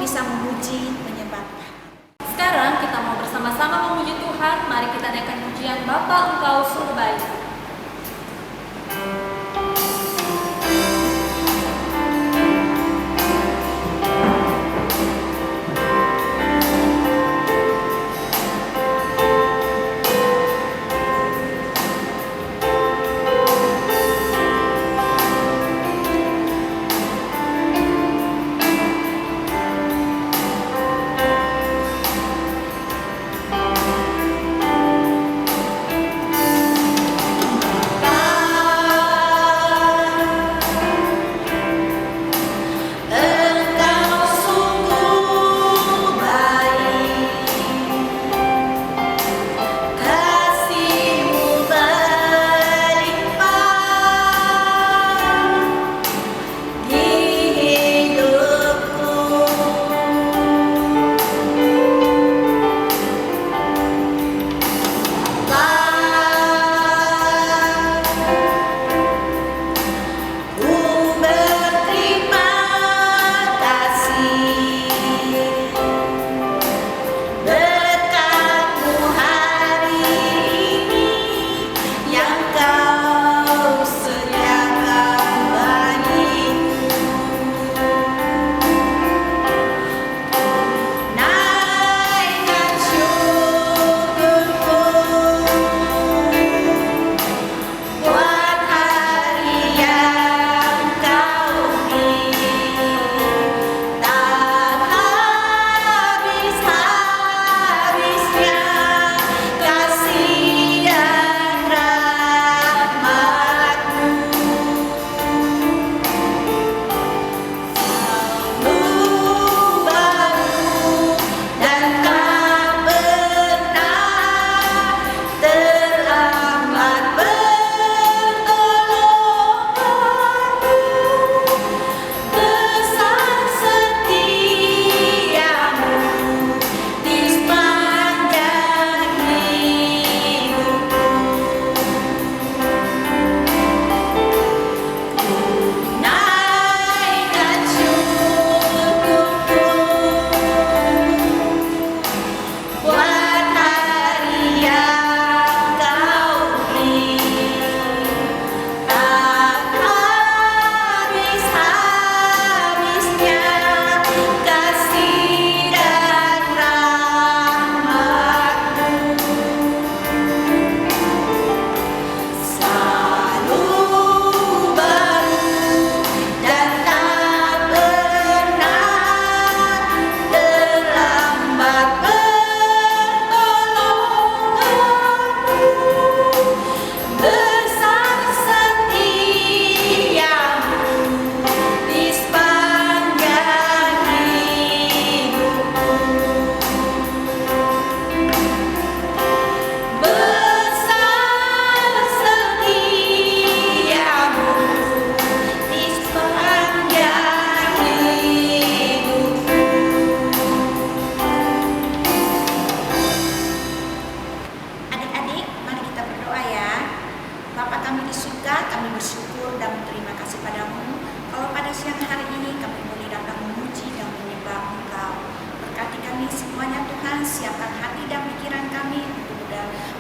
bisa memuji, menyembah. Sekarang kita mau bersama-sama memuji Tuhan. Mari kita naikkan pujian Bapa Engkau Sungguh Baik.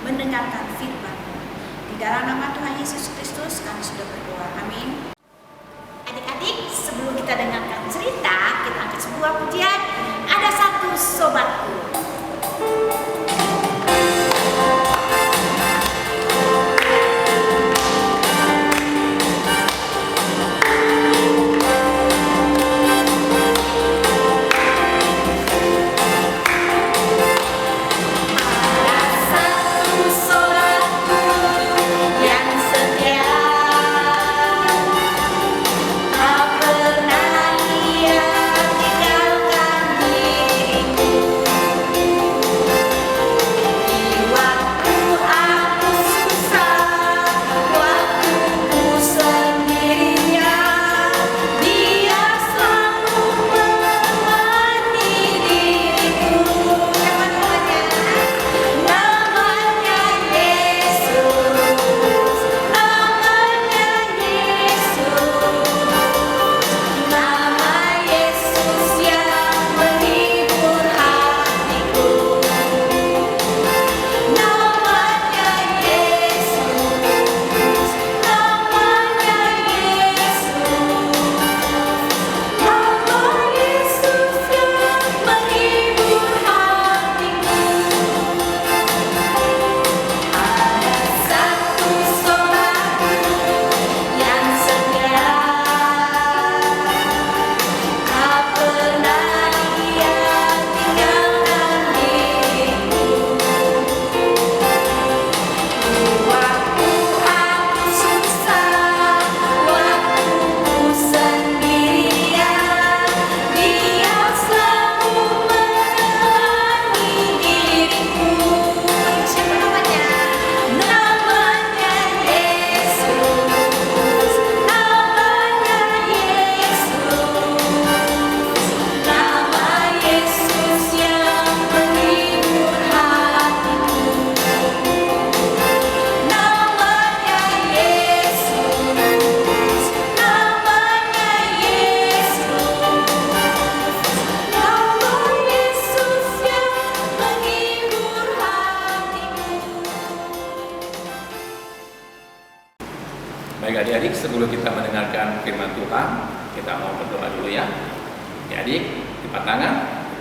mendengarkan firman-Mu. Di dalam nama Tuhan Yesus Kristus kami sudah berdoa. Amin. Adik-adik, sebelum kita dengarkan cerita, kita angkat sebuah pujian. Ada satu sobatku. Pernah ia tinggalkan diriku.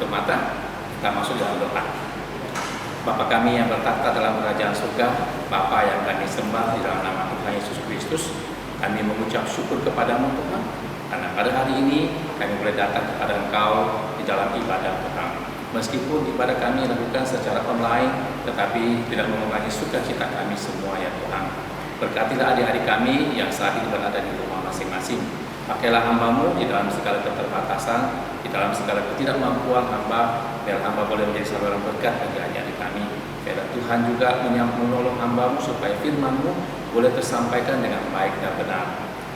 tutup mata, kita masuk dalam doa. Bapa kami yang bertahta dalam kerajaan surga, Bapa yang kami sembah di dalam nama Tuhan Yesus Kristus, kami mengucap syukur kepadamu Tuhan, karena pada hari ini kami boleh datang kepada Engkau di dalam ibadah Tuhan. Meskipun ibadah kami lakukan secara online, tetapi tidak mengurangi sukacita kami semua ya Tuhan. Berkatilah adik-adik kami yang saat ini berada di rumah masing-masing. Pakailah hamba-Mu di dalam segala keterbatasan, di dalam segala ketidakmampuan hamba, biar hamba boleh menjadi saluran berkat bagi adik-adik kami. Biar Tuhan juga menolong hamba-Mu supaya firman-Mu boleh tersampaikan dengan baik dan benar.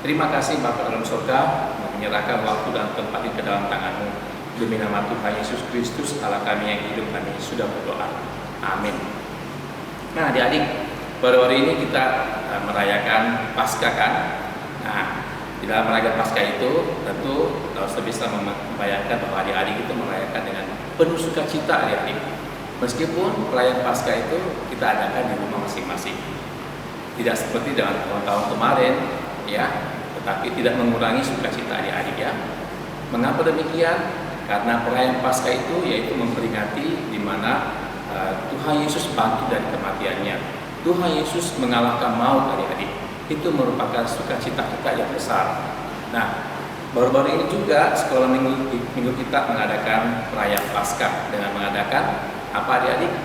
Terima kasih Bapa dalam surga, menyerahkan waktu dan tempat ini ke dalam tangan-Mu. Demi nama Tuhan Yesus Kristus, Allah kami yang hidup, kami sudah berdoa. Amin. Nah adik-adik, baru hari ini kita merayakan Paskah kan? Nah, di dalam merayakan Paskah itu tentu kita harus bisa membayangkan bahwa adik-adik itu merayakan dengan penuh sukacita adik-adik. Meskipun perayaan Paskah itu kita adakan di rumah masing-masing, tidak seperti dalam tahun-tahun kemarin, ya, tetapi tidak mengurangi sukacita adik-adik ya. Mengapa demikian? Karena perayaan Paskah itu yaitu memperingati di mana Tuhan Yesus bangkit dari kematiannya. Tuhan Yesus mengalahkan maut adik-adik. Itu merupakan sukacita kita yang besar. Nah, baru-baru ini juga sekolah minggu kita mengadakan perayaan Paskah dengan mengadakan apa adik-adik?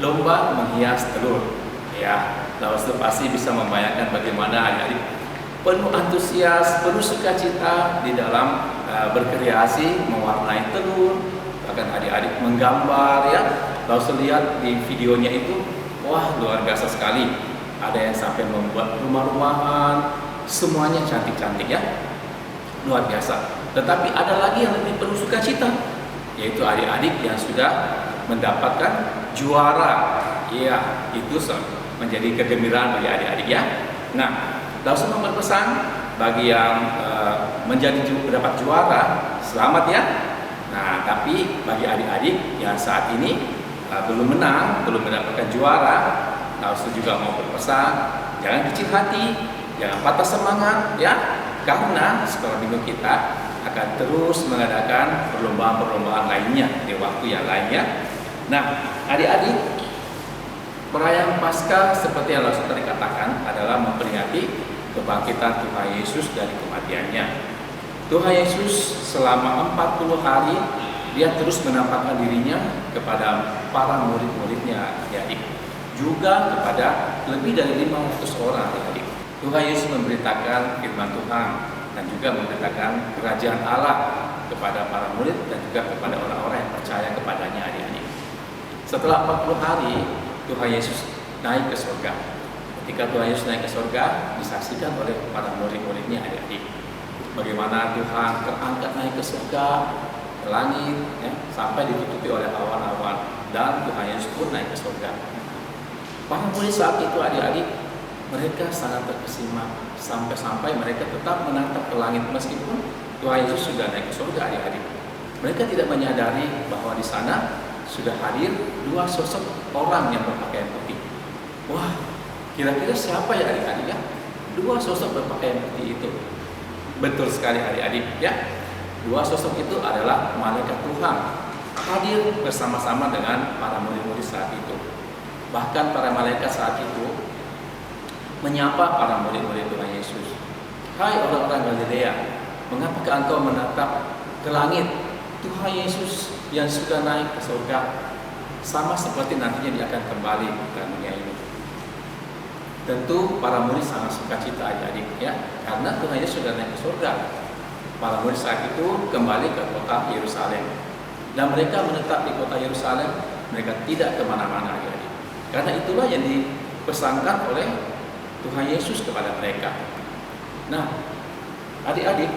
Lomba menghias telur. Ya, lalu pasti bisa membayangkan bagaimana adik-adik penuh antusias, penuh sukacita di dalam berkreasi, mewarnai telur, bahkan adik-adik menggambar ya. Lalu lihat di videonya itu, wah luar biasa sekali. Ada yang sampai membuat rumah-rumahan, semuanya cantik-cantik ya, luar biasa. Tetapi ada lagi yang lebih penuh sukacita, yaitu adik-adik yang sudah mendapatkan juara. Iya, itu menjadi kegembiraan bagi adik-adik ya. Nah, langsung berpesan bagi yang mendapat juara, selamat ya. Nah, tapi bagi adik-adik yang saat ini belum menang, belum mendapatkan juara, langsung juga mau berpesan, jangan kecil hati, jangan patah semangat ya, karena sekolah minggu kita akan terus mengadakan perlombaan-perlombaan lainnya di waktu yang lainnya. Nah, adik-adik, perayaan Paskah seperti yang langsung tadi katakan adalah memperingati kebangkitan Tuhan Yesus dari kematiannya. Tuhan Yesus selama 40 hari dia terus menampakkan dirinya kepada para murid-muridnya adik-adik, juga kepada lebih dari 500 orang adik-adik. Tuhan Yesus memberitakan firman Tuhan dan juga memberitakan kerajaan Allah kepada para murid dan juga kepada orang-orang yang percaya kepadanya adik-adik. Setelah 40 hari Tuhan Yesus naik ke surga. Ketika Tuhan Yesus naik ke surga, disaksikan oleh para murid-muridnya adik-adik. Bagaimana Tuhan terangkat naik ke surga, ke langit, ya, sampai ditutupi oleh awan-awan. Dan Tuhan Yesus pun naik ke surga. Para murid saat itu adik-adik, mereka sangat terkesima. Sampai-sampai mereka tetap menatap ke langit meskipun Tuhan Yesus sudah naik ke surga adik-adik. Mereka tidak menyadari bahwa di sana sudah hadir dua sosok orang yang berpakaian putih. Wah, kira-kira siapa ya adik-adik ya? Dua sosok berpakaian putih itu. Betul sekali adik-adik ya. Dua sosok itu adalah malaikat Tuhan hadir bersama-sama dengan para murid-murid saat itu. Bahkan para malaikat saat itu menyapa para murid-murid Tuhan Yesus. Hai orang-orang Galilea, mengapakah engkau menatap ke langit? Tuhan Yesus yang sudah naik ke surga, sama seperti nantinya dia akan kembali ke dunia ini. Tentu para murid sangat sukacita adik-adik ya, karena Tuhan Yesus sudah naik ke surga. Para murid saat itu kembali ke kota Yerusalem, dan mereka menetap di kota Yerusalem. Mereka tidak kemana-mana adik-adik, karena itulah yang dipesankan oleh Tuhan Yesus kepada mereka. Nah, adik-adik,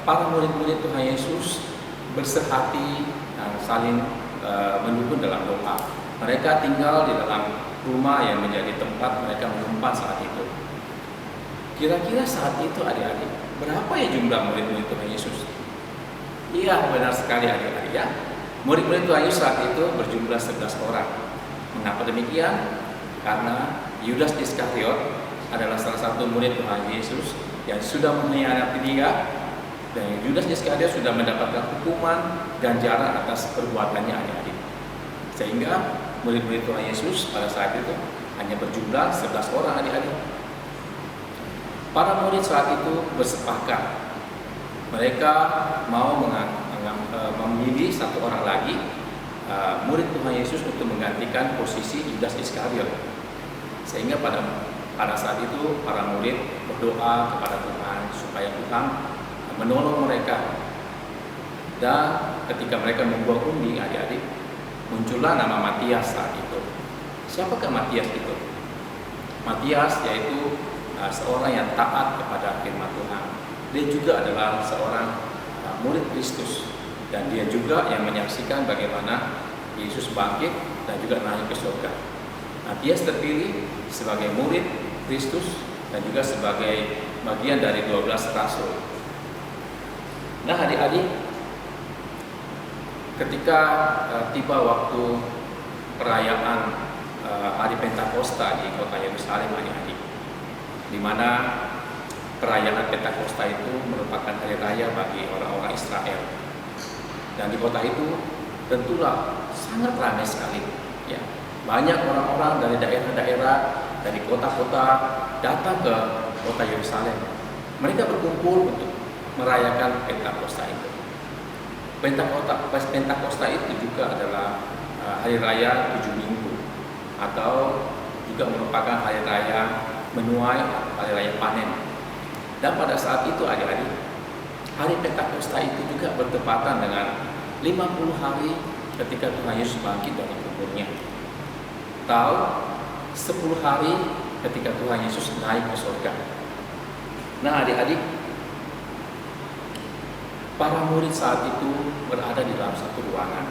para murid-murid Tuhan Yesus bersehati saling mendukung dalam doa. Mereka tinggal di dalam rumah yang menjadi tempat mereka menumpang saat itu. Kira-kira saat itu adik-adik, berapa ya jumlah murid-murid Tuhan Yesus? Iya, benar sekali adik-adik ya. Murid-murid Tuhan Yesus saat itu berjumlah 11 orang. Mengapa demikian? Karena Yudas Iskariot adalah salah satu murid Tuhan Yesus yang sudah mengkhianati dia Dan Yudas Iskariot sudah mendapatkan hukuman ganjaran atas perbuatannya adik-adik. Sehingga murid-murid Tuhan Yesus pada saat itu hanya berjumlah 11 orang adik-adik. Para murid saat itu bersepakat. Mereka mau memilih satu orang lagi murid Tuhan Yesus untuk menggantikan posisi Yudas Iskariot. Sehingga pada saat itu para murid berdoa kepada Tuhan supaya Tuhan menolong mereka. Dan ketika mereka membuang undi adik-adik, muncullah nama Matias saat itu. Siapakah Matias itu? Matias yaitu seorang yang taat kepada firman Tuhan. Dia juga adalah seorang murid Kristus, dan dia juga yang menyaksikan bagaimana Yesus bangkit dan juga naik ke surga. Matias terpilih sebagai murid Kristus dan juga sebagai bagian dari 12 rasul. Nah adik-adik, ketika tiba waktu perayaan hari Pentakosta di kota Yerusalem adik-adik, di mana perayaan Pentakosta itu merupakan hari raya bagi orang-orang Israel. Dan di kota itu tentulah sangat ramai sekali. Ya, banyak orang-orang dari daerah-daerah, dari kota-kota datang ke kota Yerusalem. Mereka berkumpul untuk merayakan Pentakosta itu. Pentakosta itu juga adalah hari raya 7 minggu, atau juga merupakan hari raya menuai, hari raya panen. Dan pada saat itu adik-adik, hari Pentakosta itu juga bertepatan dengan 50 hari ketika Tuhan Yesus bangkit dari kuburnya, atau 10 hari ketika Tuhan Yesus naik ke surga. Nah adik-adik, para murid saat itu berada di dalam satu ruangan.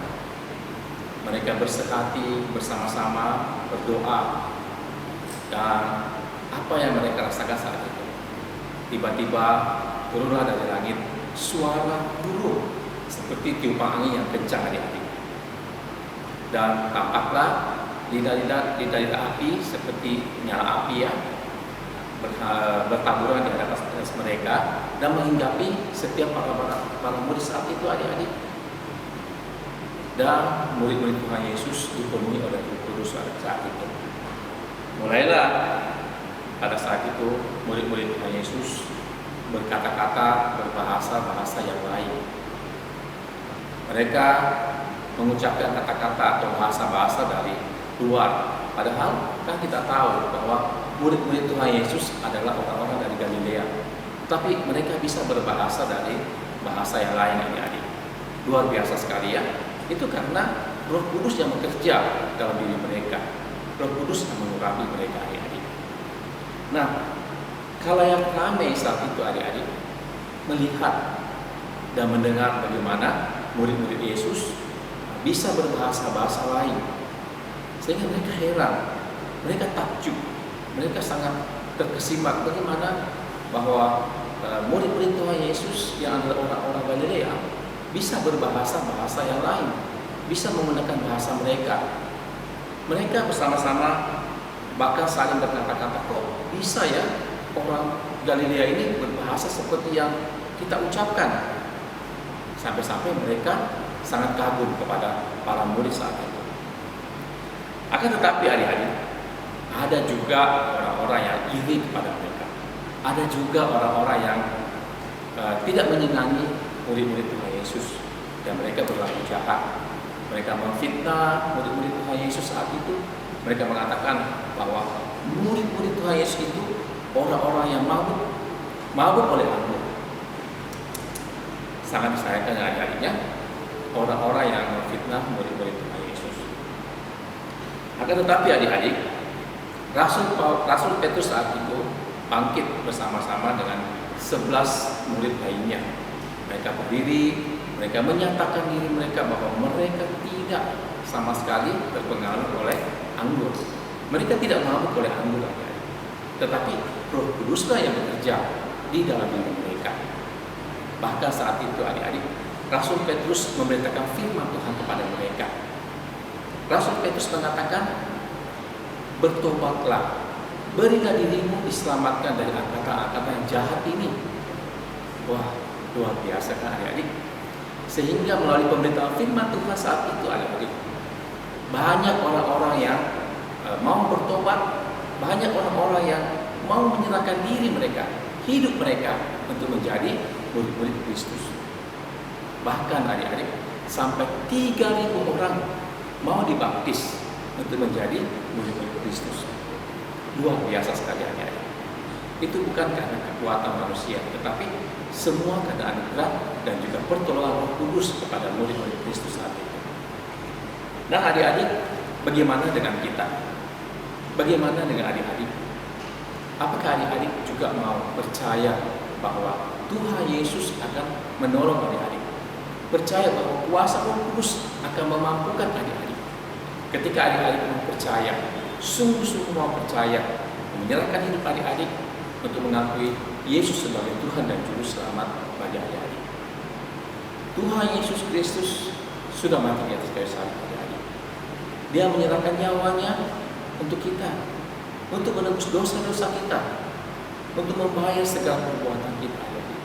Mereka bersehati bersama-sama berdoa, dan apa yang mereka rasakan saat itu? Tiba-tiba turunlah dari langit suara burung seperti tiupan angin yang kencang adik-adik. Dan tampaklah lidah-lidah api seperti nyala api ya, bertaburan di hadapan mereka dan menghinggapi setiap para murid saat itu adik-adik. Dan murid-murid Tuhan Yesus dipenuhi oleh Roh Kudus saat itu. Mulailah pada saat itu murid-murid Tuhan Yesus berkata-kata, berbahasa-bahasa yang lain. Mereka mengucapkan kata-kata atau bahasa-bahasa dari luar. Padahal kan kita tahu bahwa murid-murid Tuhan Yesus adalah orang-orang dari Galilea, tapi mereka bisa berbahasa dari bahasa yang lain adik-adik. Luar biasa sekali ya. Itu karena Roh Kudus yang bekerja dalam diri mereka. Roh Kudus yang mengurapi mereka adik-adik. Nah, kalau yang ramai saat itu adik-adik melihat dan mendengar bagaimana murid-murid Yesus bisa berbahasa-bahasa lain, sehingga mereka heran, mereka takjub, mereka sangat terkesima bagaimana bahwa murid-murid Tuhan Yesus yang adalah orang-orang Galilea bisa berbahasa-bahasa yang lain, bisa menggunakan bahasa mereka. Mereka bersama-sama bahkan saling berkata-kata, kok bisa ya orang Galilea ini berbahasa seperti yang kita ucapkan. Sampai-sampai mereka sangat kagum kepada para murid saat itu. Akan tetapi adik-adik, ada juga orang-orang yang iri kepada mereka. Ada juga orang-orang yang tidak menyenangi murid-murid Tuhan Yesus, dan mereka berlaku jahat. Mereka memfitnah murid-murid Tuhan Yesus saat itu. Mereka mengatakan bahwa murid-murid Tuhan Yesus itu orang-orang yang mabuk oleh anggur. Sangat disayangkan adik-adiknya, orang-orang yang memfitnah murid-murid Tuhan Yesus. Akan tetapi adik-adik, Rasul Petrus saat itu bangkit bersama-sama dengan 11 murid lainnya. Mereka berdiri, mereka menyatakan diri mereka bahwa mereka tidak sama sekali terpengaruh oleh anggur. Mereka tidak mabuk oleh anggur, tetapi Roh Kuduslah yang bekerja di dalam diri mereka. Bahkan saat itu adik-adik, Rasul Petrus memberitakan firman Tuhan kepada mereka. Rasul Petrus mengatakan, bertobatlah, berilah dirimu diselamatkan dari angkatan-angkatan yang jahat ini. Wah, Luar biasa kan adik-adik? Sehingga melalui pemberitaan firman Tuhan saat itu adik-adik, banyak orang-orang yang mau bertobat, banyak orang-orang yang mau menyerahkan diri mereka, hidup mereka untuk menjadi murid-murid Kristus. Bahkan adik-adik, sampai 3.000 orang mau dibaptis untuk menjadi murid-murid Kristus. Luar biasa sekali adik-adik. Itu bukan karena kekuatan manusia, tetapi semua karena anugerah dan juga pertolongan Roh Kudus kepada murid-murid Kristus saat itu. Nah adik-adik, bagaimana dengan kita? Bagaimana dengan adik-adik? Apakah adik-adik juga mau percaya bahwa Tuhan Yesus akan menolong adik-adik? Percaya bahwa kuasa Roh Kudus akan memampukan adik-adik. Ketika adik-adik mau percaya, sungguh-sungguh mau percaya, menyerahkan hidup adik-adik untuk mengakui Yesus sebagai Tuhan dan Juru Selamat bagi adik-adik. Tuhan Yesus Kristus sudah mati di atas kayu salib adik-adik. Dia menyerahkan nyawanya untuk kita, untuk menebus dosa-dosa kita, untuk membayar segala perbuatan kita adik-adik.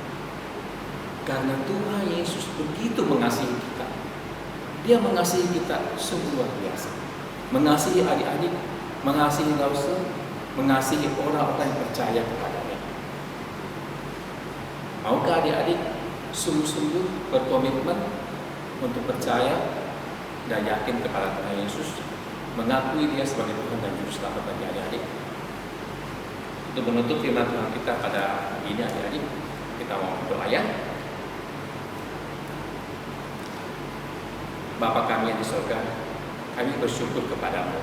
Karena Tuhan Yesus begitu mengasihi kita, Dia mengasihi kita sungguh luar biasa. Mengasihi adik-adik, mengasihi Lause, mengasihi orang-orang yang percaya kepadanya. Maukah adik-adik sungguh-sungguh berkomitmen untuk percaya dan yakin kepada Tuhan Yesus, mengakui Dia sebagai Tuhan dan Juru Selamat bagi adik-adik? Untuk menutup firman Tuhan kita pada ini adik-adik, kita mau berdoa ya. Bapa kami yang di surga, kami bersyukur kepadamu.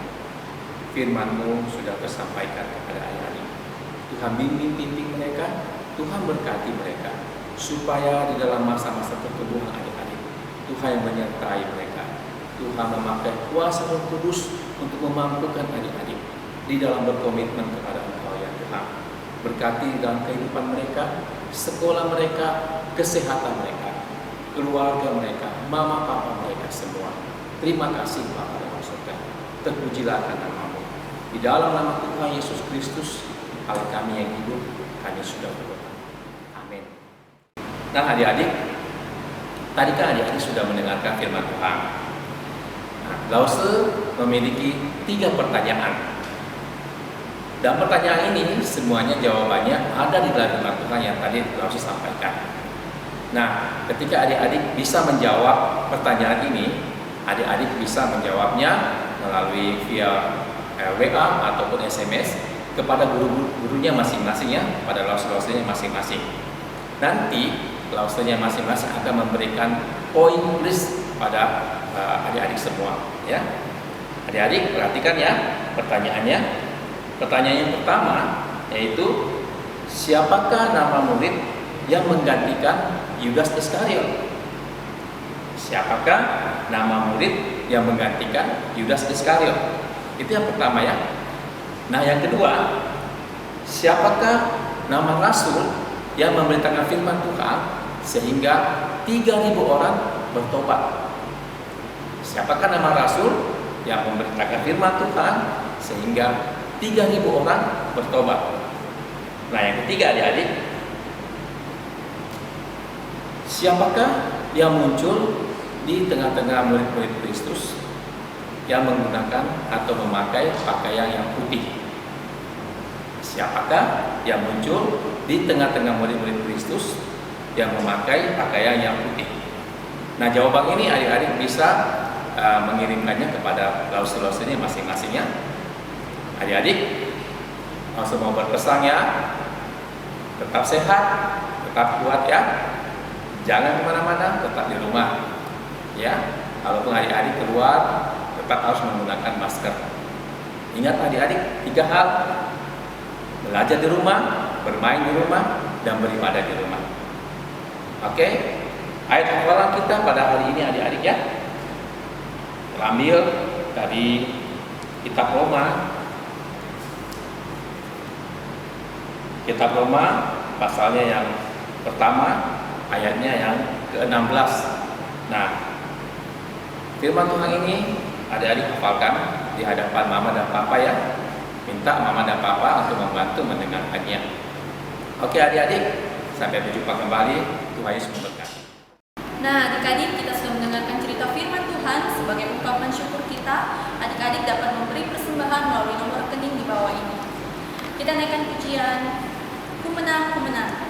Firman-Mu sudah tersampaikan kepada adik-adik. Tuhan bimbing mereka, Tuhan berkati mereka, supaya di dalam masa-masa pertumbuhan adik-adik, Tuhan yang menyertai mereka. Tuhan memakai kuasa Roh Kudus untuk memampukan adik-adik di dalam berkomitmen kepada Engkau ya Tuhan. Berkati dalam kehidupan mereka, sekolah mereka, kesehatan mereka, keluarga mereka, mama papa mereka semua. Terima kasih Bapa dalam surga. Terpujilah akan nama-Mu. Di dalam nama Tuhan Yesus Kristus, Allah kami yang hidup, kami sudah berdoa. Amin. Nah adik-adik, tadi kan adik-adik sudah mendengarkan firman Tuhan. Nah, Lause memiliki 3 pertanyaan. Dan pertanyaan ini semuanya jawabannya ada di dalam firman Tuhan yang tadi Lause sampaikan. Nah, ketika adik-adik bisa menjawab pertanyaan ini, adik-adik bisa menjawabnya melalui via WA ataupun SMS kepada guru-gurunya masing-masing ya, pada Lause-Lausenya masing-masing. Nanti Lausenya masing-masing akan memberikan poin list pada adik-adik semua ya. Adik-adik perhatikan ya pertanyaannya. Pertanyaan yang pertama yaitu, siapakah nama murid yang menggantikan Yudas Iskariot? Siapakah nama murid yang menggantikan Yudas Iskariot? Itu yang pertama ya. Nah yang kedua, siapakah nama rasul yang memberitakan firman Tuhan sehingga 3.000 orang bertobat? Siapakah nama rasul yang memberitakan firman Tuhan sehingga 3.000 orang bertobat? Nah yang ketiga adik-adik, siapakah yang muncul di tengah-tengah murid-murid Kristus yang menggunakan atau memakai pakaian yang putih? Siapakah yang muncul di tengah-tengah murid-murid Kristus yang memakai pakaian yang putih? Nah jawaban ini adik-adik bisa mengirimkannya kepada Lause-Lausenya masing-masingnya. Adik-adik langsung mau berpesan ya, tetap sehat, tetap kuat ya, jangan kemana-mana, tetap di rumah ya. Kalaupun adik-adik keluar, tetap harus menggunakan masker. Ingat adik-adik 3 hal: belajar di rumah, bermain di rumah, dan beribadah di rumah. Oke, ayat hafalan kita pada hari ini adik-adik ya, terambil dari kitab Roma. Kitab Roma pasalnya yang pertama, ayatnya yang ke-16. Nah, firman Tuhan ini adik-adik hafalkan di hadapan mama dan papa ya. Minta mama dan papa untuk membantu mendengarkannya. Oke adik-adik, Sampai berjumpa kembali. Tuhan Yesus memberkati. Nah, adik-adik, kita sudah mendengarkan cerita firman Tuhan. Sebagai ungkapan syukur kita, adik-adik dapat memberi persembahan melalui nomor rekening di bawah ini. Kita naikkan pujian, Ku menang, ku menang.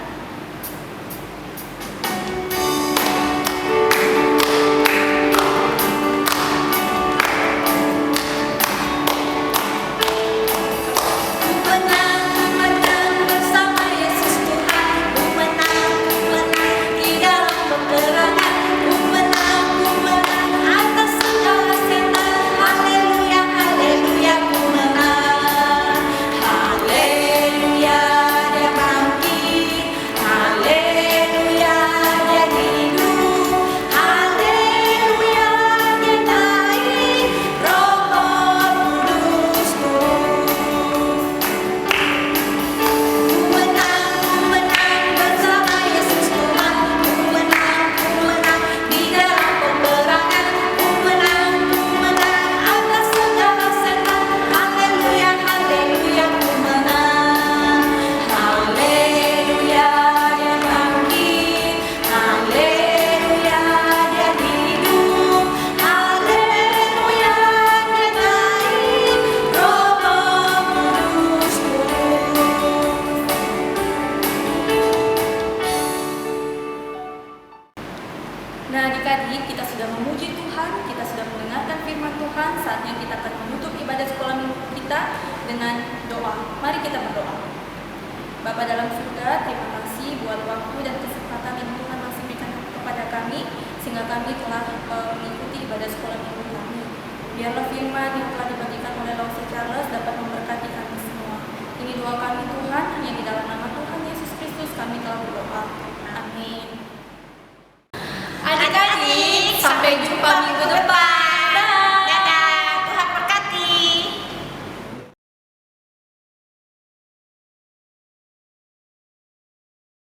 Nah, adik-adik, kita sudah memuji Tuhan, kita sudah mendengarkan firman Tuhan. Saatnya kita akan menutup ibadah sekolah minggu kita dengan doa. Mari kita berdoa. Bapa dalam surga, terima kasih buat waktu dan kesempatan yang Tuhan masih berikan kepada kami, sehingga kami telah mengikuti ibadah sekolah minggu kami. Biarlah firman yang telah dibagikan oleh Lause Charles dapat memberkati kami semua. Ini doa kami Tuhan, hanya di dalam nama Tuhan Yesus Kristus kami telah berdoa. Amin.